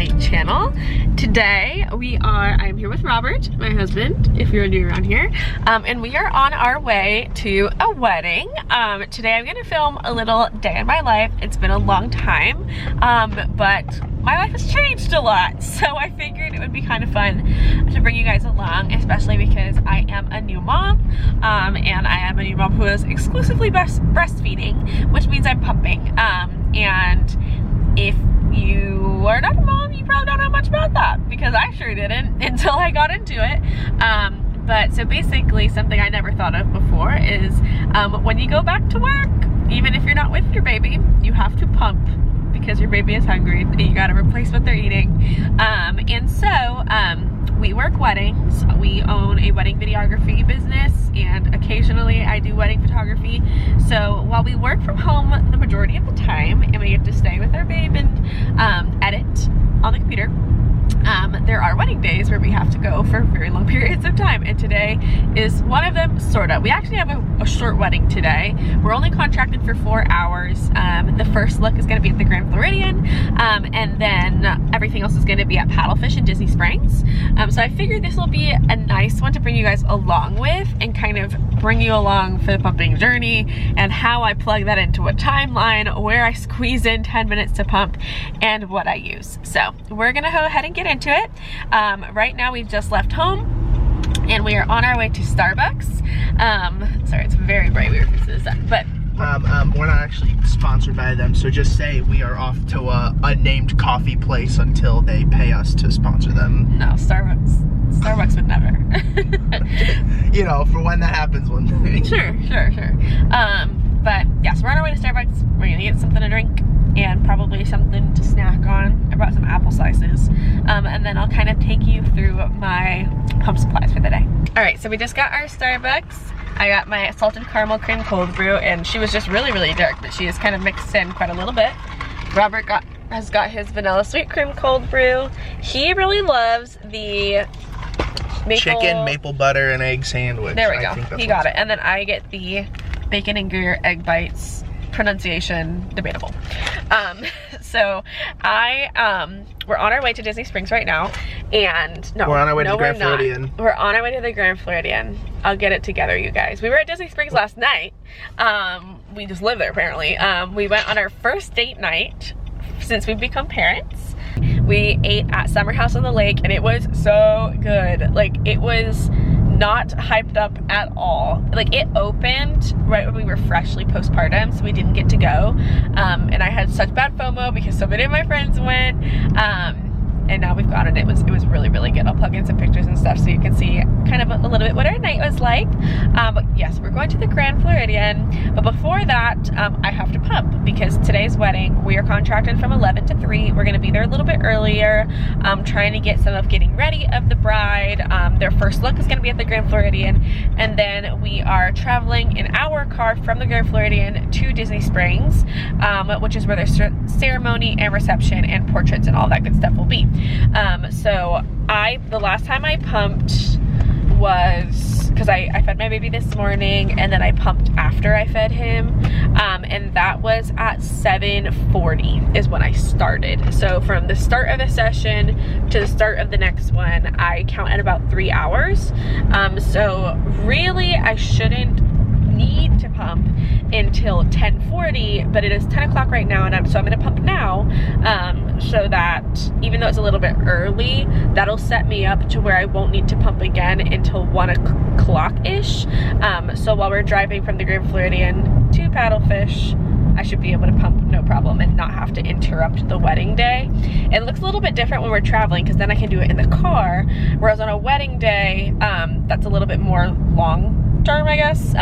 my channel. Today I'm here with Robert, my husband, if you're new around here, and we are on our way to a wedding. Today I'm gonna film a little day in my life. It's been a long time, but my life has changed a lot, so I figured it would be kind of fun to bring you guys along, especially because I am a new mom, and I am a new mom who is exclusively breastfeeding, which means I'm pumping, and if you are not a mom, you probably don't know much about that, because I sure didn't until I got into it. But so basically, something I never thought of before is when you go back to work, even if you're not with your baby, you have to pump because your baby is hungry and you gotta replace what they're eating. And so we work weddings. We own a wedding videography business, and occasionally I do wedding photography. So while we work from home the majority of the time and we get to stay with our babe and edit on the computer, there are wedding days where we have to go for very long periods of time, and today is one of them, sorta. We actually have a short wedding today. We're only contracted for 4 hours. The first look is gonna be at the Grand Floridian, and then everything else is gonna be at Paddlefish in Disney Springs. So I figured this will be a nice one to bring you guys along with and kind of bring you along for the pumping journey and how I plug that into a timeline, where I squeeze in 10 minutes to pump, and what I use. So we're gonna go ahead and get into it. Right now we've just left home and we are on our way to Starbucks. Sorry, it's very bright. We were fixing this up, but we're not actually sponsored by them, so just say we are off to a unnamed coffee place until they pay us to sponsor them. No, Starbucks would never. You know, for when that happens one day. Sure. But yes, we're on our way to Starbucks. We're gonna get something to drink and probably something to snack on. I brought some apple slices. And then I'll kind of take you through my pump supplies for the day. All right, so we just got our Starbucks. I got my salted caramel cream cold brew, and she was just really dark, but she is kind of mixed in quite a little bit. Robert has got his vanilla sweet cream cold brew. He really loves the chicken, maple butter, and egg sandwich. There we go. He got it. And then I get the bacon and Gruyere egg bites. Pronunciation debatable. So we're on our way to Disney Springs right now, and no, we're on our way to the Grand Floridian. We're on our way to the Grand Floridian. I'll get it together, you guys. We were at Disney Springs last night. We just live there apparently. We went on our first date night since we've become parents. We ate at Summer House on the Lake, and it was so good. Like, it was not hyped up at all. Like, it opened right when we were freshly postpartum, so we didn't get to go. And I had such bad FOMO because so many of my friends went. And now we've gone, and it was really good. I'll plug in some pictures and stuff so you can see kind of a little bit what our night was like. But yes, we're going to the Grand Floridian. But before that, I have to pump because today's wedding, we are contracted from 11 to 3. We're gonna be there a little bit earlier, trying to get some of getting ready of the bride. Their first look is gonna be at the Grand Floridian, and then we are traveling in our car from the Grand Floridian to Disney Springs, which is where their ceremony and reception and portraits and all that good stuff will be. So the last time I pumped was, because I fed my baby this morning, and then I pumped after I fed him, and that was at 7:40 is when I started. So from the start of the session to the start of the next one, I count at about 3 hours. So really I shouldn't need to pump until 10:40, but it is 10 o'clock right now, and so I'm gonna pump now, so that even though it's a little bit early, that'll set me up to where I won't need to pump again until 1 o'clock-ish. So while we're driving from the Grand Floridian to Paddlefish, I should be able to pump no problem and not have to interrupt the wedding day. It looks a little bit different when we're traveling because then I can do it in the car, whereas on a wedding day, that's a little bit more long term, I guess.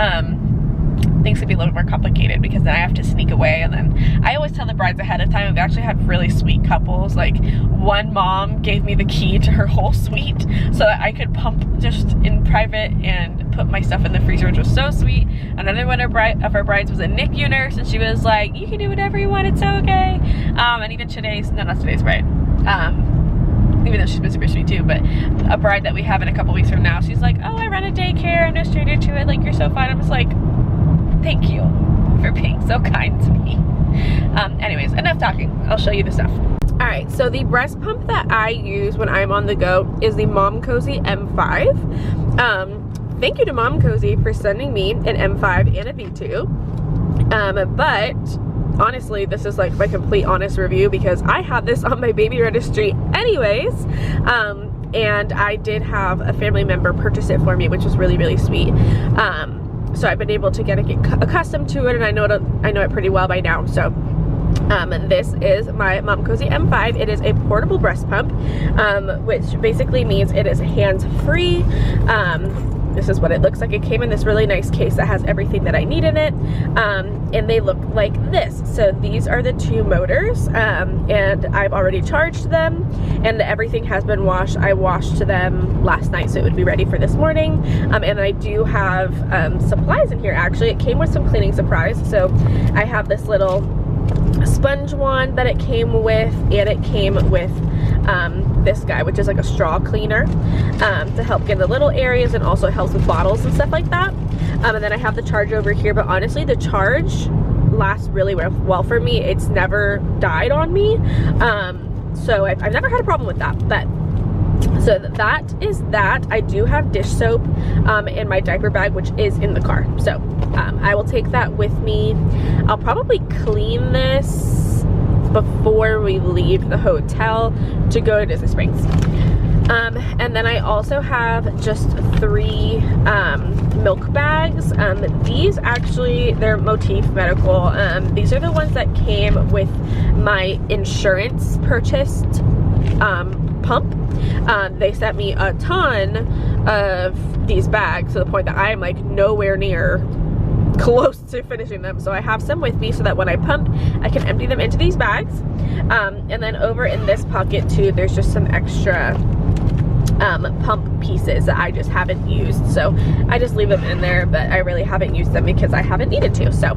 Things could be a little more complicated because then I have to sneak away, and then I always tell the brides ahead of time. We've actually had really sweet couples. Like, one mom gave me the key to her whole suite so that I could pump just in private and put my stuff in the freezer, which was so sweet. Another one of our brides was a NICU nurse, and she was like, you can do whatever you want, it's okay. And even not today's bride, even though she's been super sweet too, but a bride that we have in a couple weeks from now, she's like, oh, I run a daycare, I'm no stranger to it, like, you're so fine. I'm just like, thank you for being so kind to me. Anyways, enough talking. I'll show you the stuff. All right, so the breast pump that I use when I'm on the go is the MomCozy M5. Thank you to MomCozy for sending me an M5 and a V2. But honestly, this is like my complete honest review because I had this on my baby registry anyways. And I did have a family member purchase it for me, which was really, really sweet. So I've been able to get accustomed to it, and I know it pretty well by now. So this is my MomCozy M5. It is a portable breast pump, which basically means it is hands-free. This is what it looks like. It came in this really nice case that has everything that I need in it, and they look like this. So these are the two motors, and I've already charged them, and everything has been washed. I washed them last night, so it would be ready for this morning. And I do have supplies in here. Actually, it came with some cleaning supplies. So I have this little sponge wand that it came with, and it came with this guy, which is like a straw cleaner, to help get in the little areas, and also helps with bottles and stuff like that. And then I have the charge over here, but honestly the charge lasts really well for me. It's never died on me, so I've never had a problem with that. But so that is that. I do have dish soap in my diaper bag, which is in the car, so I will take that with me. I'll probably clean this before we leave the hotel to go to Disney Springs. And then I also have just 3 milk bags. These actually, they're Motif Medical. These are the ones that came with my insurance purchased pump. They sent me a ton of these bags to the point that I am like nowhere near close to finishing them. So I have some with me so that when I pump, I can empty them into these bags. And then over in this pocket too, there's just some extra pump pieces that I just haven't used. So I just leave them in there, but I really haven't used them because I haven't needed to. So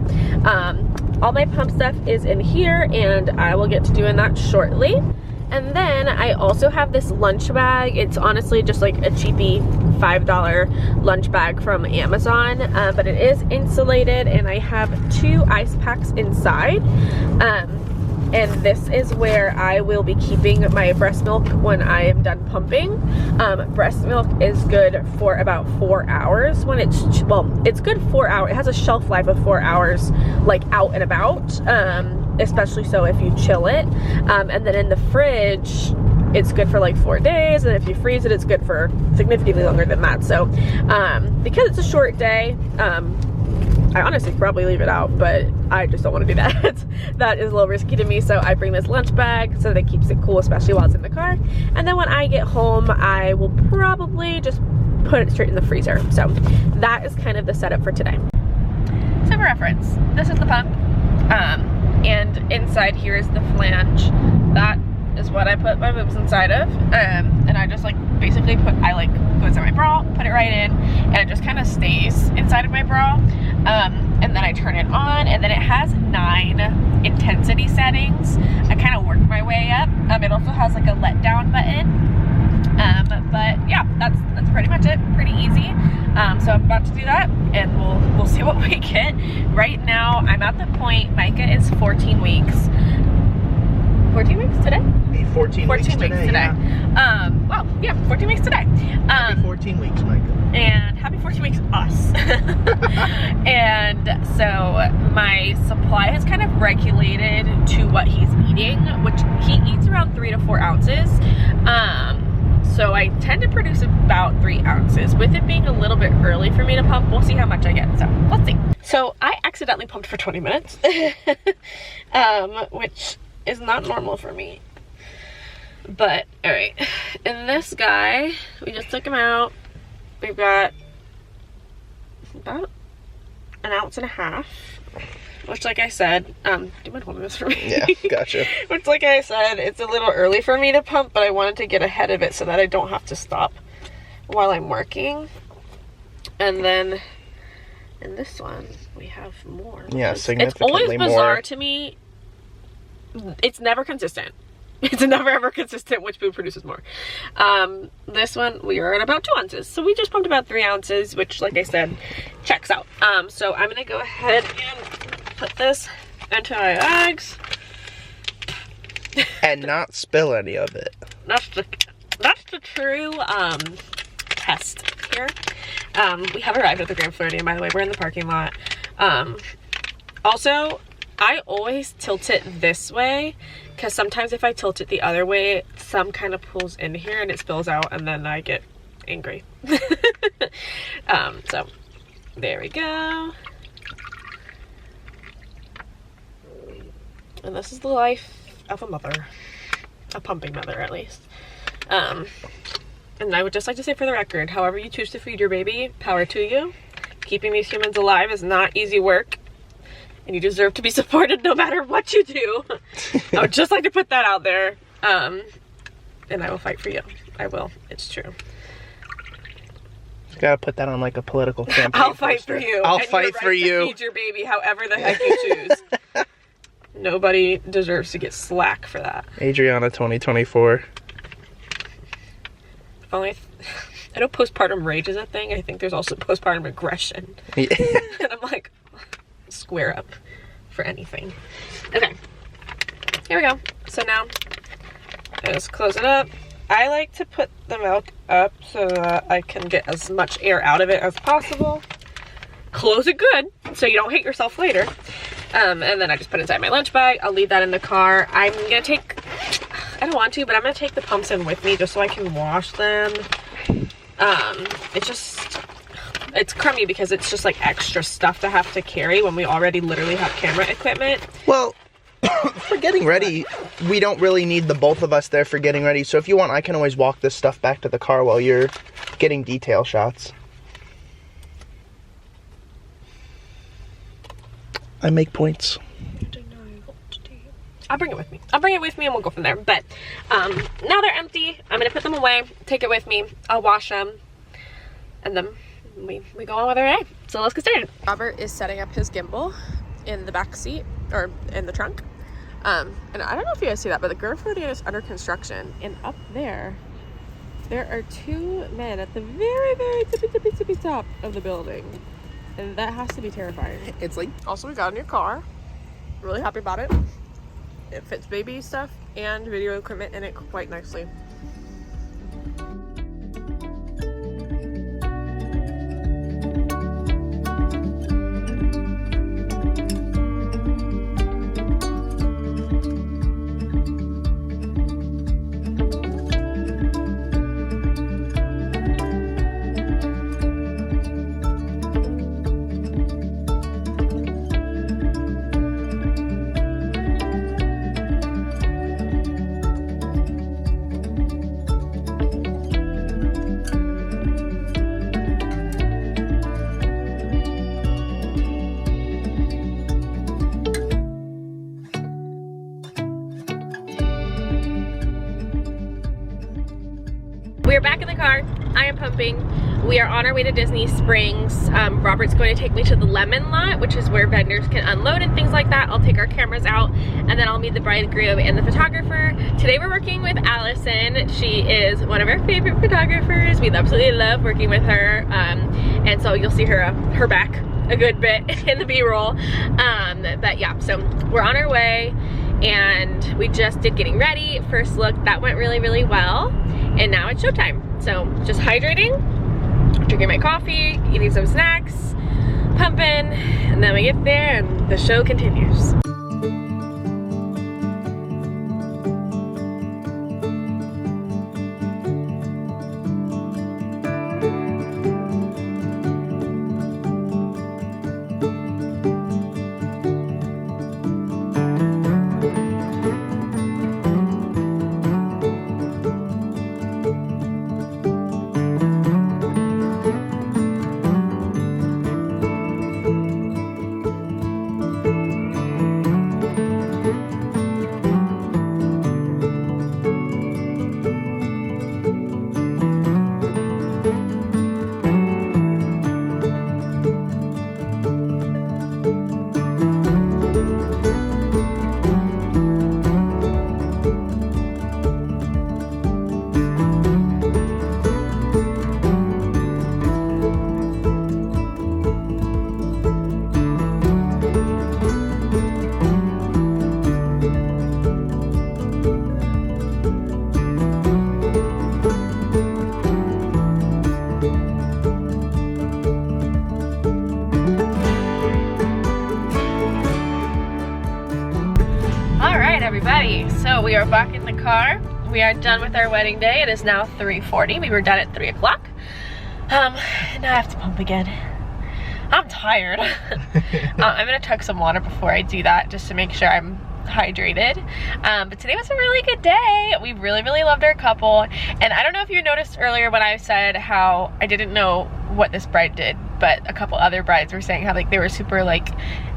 all my pump stuff is in here, and I will get to doing that shortly. And then I also have this lunch bag. It's honestly just like a cheapy $5 lunch bag from Amazon, but it is insulated, and I have 2 ice packs inside. And this is where I will be keeping my breast milk when I am done pumping. Breast milk is good for about 4 hours when it's good 4 hours. It has a shelf life of 4 hours, like out and about, especially so if you chill it. And then in the fridge, it's good for like 4 days, and if you freeze it, it's good for significantly longer than that. So because it's a short day, I honestly could probably leave it out, but I just don't want to do that. That is a little risky to me, so I bring this lunch bag so that it keeps it cool, especially while it's in the car. And then when I get home, I will probably just put it straight in the freezer. So that is kind of the setup for today. So for reference, this is the pump, and inside here is the flange. That is what I put my boobs inside of, and I just like basically go inside my bra, put it right in, and it just kind of stays inside of my bra. And then I turn it on, and then it has 9 intensity settings. I kind of work my way up. It also has like a let down button. But yeah, that's pretty much it. Pretty easy. So I'm about to do that, and we'll see what we get. Right now, I'm at the point, Micah is 14 weeks. 14 weeks today? 14 weeks today. Yeah. Wow, yeah, 14 weeks today. Happy 14 weeks, Micah. And happy 14 weeks, us. And so my supply has kind of regulated to what he's eating, which he eats around 3 to 4 ounces. So I tend to produce about 3 ounces. With it being a little bit early for me to pump, we'll see how much I get. So let's see. So I accidentally pumped for 20 minutes, which is not normal for me. But all right, and this guy, we just took him out. We've got about 1.5 ounces, which, like I said, do you mind holding this for me? Yeah, gotcha. Which, like I said, it's a little early for me to pump, but I wanted to get ahead of it so that I don't have to stop while I'm working. And then in this one, we have more. Yeah, significantly more. It's always bizarre to me. It's never consistent. It's never ever consistent which boob produces more. This one, we are at about 2 ounces. So we just pumped about 3 ounces, which, like I said, checks out. So I'm gonna go ahead and put this into my eggs. And not spill any of it. That's the true test here. We have arrived at the Grand Floridian, by the way. We're in the parking lot. Also, I always tilt it this way because sometimes if I tilt it the other way, some kind of pulls in here and it spills out, and then I get angry. So there we go. And this is the life of a mother, a pumping mother at least. And I would just like to say for the record, however you choose to feed your baby, power to you. Keeping these humans alive is not easy work, and you deserve to be supported no matter what you do. I would just like to put that out there. And I will fight for you. I will. It's true. You gotta put that on like a political campaign. I'll fight for you. I'll fight for you. Feed your baby however the heck you choose. Nobody deserves to get slack for that. Adriana 2024. Only I know postpartum rage is a thing. I think there's also postpartum aggression. Yeah. And I'm like, square up for anything. Okay, here we go. So now I just close it up. I like to put the milk up so that I can get as much air out of it as possible. Close it good so you don't hate yourself later. And then I just put it inside my lunch bag. I'll leave that in the car. I'm gonna take, I don't want to, but I'm gonna take the pumps in with me just so I can wash them. It's crummy because it's just like extra stuff to have to carry when we already literally have camera equipment. Well, for getting ready, we don't really need the both of us there for getting ready. So if you want, I can always walk this stuff back to the car while you're getting detail shots. I make points. I'll bring it with me. I'll bring it with me and we'll go from there. But now they're empty. I'm gonna put them away, take it with me. I'll wash them, and then we go on with our day. So let's get started. Robert is setting up his gimbal in the back seat, or in the trunk. And I don't know if you guys see that, but the Grand Floridian is under construction. And up there are two men at the very, very tippy top of the building. And that has to be terrifying. It's like... Also, we got a new car. Really happy about it. It fits baby stuff and video equipment in it quite nicely. We are back in the car. I am pumping. We are on our way to Disney Springs. Robert's going to take me to the Lemon Lot, which is where vendors can unload and things like that. I'll take our cameras out, and then I'll meet the bride and groom and the photographer. Today we're working with Allison. She is one of our favorite photographers. We absolutely love working with her. And so you'll see her back a good bit in the B-roll. But yeah, so we're on our way, and we just did getting ready. First look, that went really, really well. And now it's showtime. So just hydrating, drinking my coffee, eating some snacks, pumping, and then we get there and the show continues. everybody, so we are back in the car. We are done with our wedding day. It is now 3:40. We were done at 3 o'clock. Now I have to pump again. I'm tired. I'm gonna chug some water before I do that just to make sure I'm hydrated. But today was a really good day. We really loved our couple, and I don't know if you noticed earlier when I said how I didn't know what this bride did, but a couple other brides were saying how like they were super like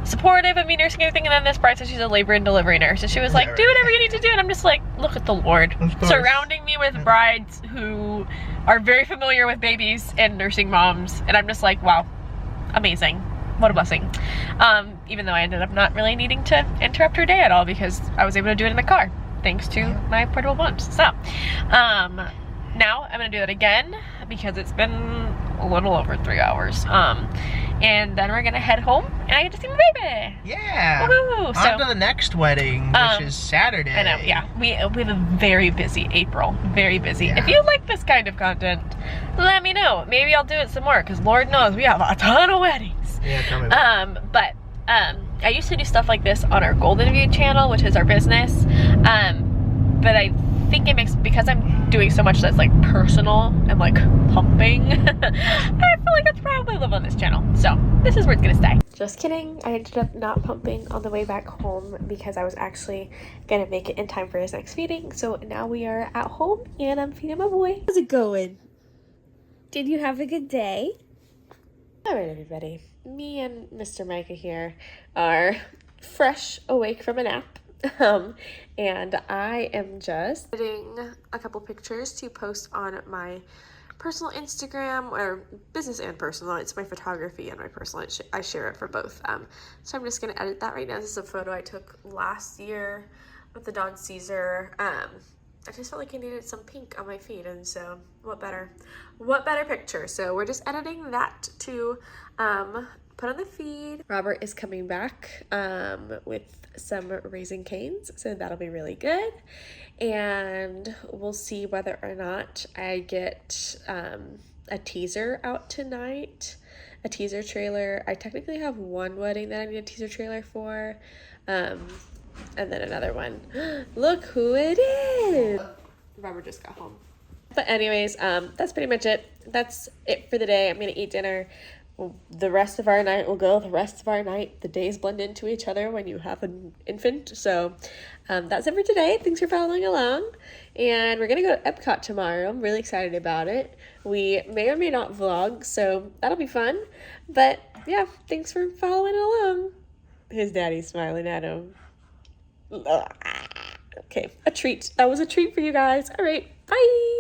supportive of me nursing everything, and then this bride said she's a labor and delivery nurse, and she was like, do whatever you need to do, and I'm just like, look at the Lord surrounding me with brides who are very familiar with babies and nursing moms, and I'm just like, wow, amazing. What a blessing. Even though I ended up not really needing to interrupt her day at all because I was able to do it in the car thanks to my portable pumps. So now I'm gonna do that again because it's been a little over 3 hours. And then we're gonna head home and I get to see my baby. Yeah. Woohoo! So, on to the next wedding, which is Saturday. I know, yeah. We have a very busy April. Very busy. Yeah. If you like this kind of content, let me know. Maybe I'll do it some more because Lord knows we have a ton of weddings. Yeah, tell me about it. But I used to do stuff like this on our Golden View channel, which is our business. But I think it makes, because I'm doing so much that's like personal and like pumping, I feel like that's probably live on this channel. So this is where it's gonna stay. Just kidding. I ended up not pumping on the way back home because I was actually gonna make it in time for his next feeding. So now we are at home and I'm feeding my boy. How's it going? Did you have a good day? All right, everybody. Me and Mr. Micah here are fresh awake from a nap. And I am just editing a couple pictures to post on my personal Instagram, or business and personal. It's my photography and my personal. I share it for both. So I'm just gonna edit that right now. This is a photo I took last year with the dog Caesar. I just felt like I needed some pink on my feed, and so what better picture? So we're just editing that to put on the feed. Robert is coming back with some Raising Cane's, so that'll be really good. And we'll see whether or not I get a teaser out tonight, a teaser trailer. I technically have one wedding that I need a teaser trailer for, and then another one. Look who it is! Robert just got home. But anyways, that's pretty much it. That's it for the day. I'm gonna eat dinner. The rest of our night will go the rest of our night. The days blend into each other when you have an infant. So that's it for today. Thanks for following along. And we're going to go to Epcot tomorrow. I'm really excited about it. We may or may not vlog, so that'll be fun. But yeah, thanks for following along. His daddy's smiling at him. Okay, a treat. That was a treat for you guys. All right, bye.